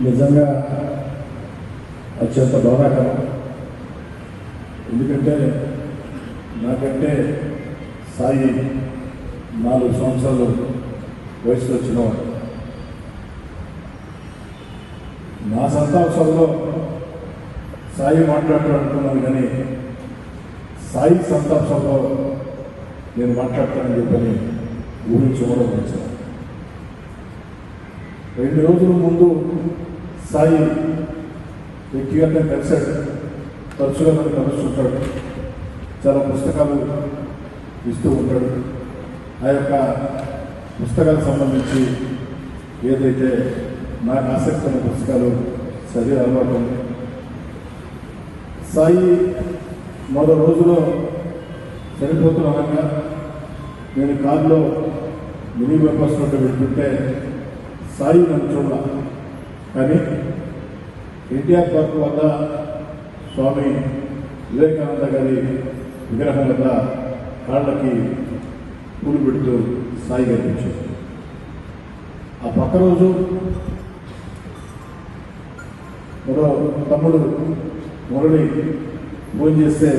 నిజంగా అత్యంత బాధాకరం. ఎందుకంటే నాకంటే సాయి 4 సంవత్సరాలు వయసులో వచ్చినవాడు. నా సంతాపంలో సాయి మాట్లాడుతున్నాను, కానీ సాయి సంతాపంలో నేను మాట్లాడతానని చెప్పని ఊహించుకోవడం వచ్చాను. 2 రోజుల ముందు సాయి వ్యక్తిగతంగా కలిశాడు, తరచుగా నన్ను కలుస్తుంటాడు, చాలా పుస్తకాలు ఇస్తూ ఉంటాడు. ఆ యొక్క పుస్తకాలకు సంబంధించి ఏదైతే నాకు ఆసక్తి ఉన్న పుస్తకాలు చదివే అలవాటు ఉంది. సాయి మొదటి రోజులో చనిపోతున్నా నేను కారులో మినీ బైపాస్ రోడ్డు వెళ్తుంటే సాయి నన్ను చూడాలి, కానీ ఎన్టీఆర్ పార్క్ వద్ద స్వామి వివేకానంద గారి విగ్రహం వద్ద కాళ్ళకి పూలు పెడుతూ సాయి కనిపించారు. ఆ పక్క రోజు మరో తమ్ముడు మురళి ఫోన్ చేస్తే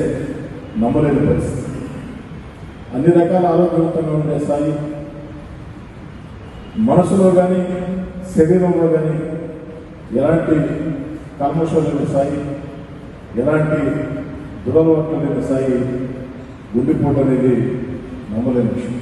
నమ్మలేని పరిస్థితి. అన్ని రకాల ఆరోగ్యవంతంగా ఉండే సాయి మనసులో కానీ శరీరంలో కానీ ఎలాంటి కల్మషం లేని సాయి, ఎలాంటి దురలవాట్లు లేని సాయి గుండెపోటు అనేది నమ్మలేని విషయం.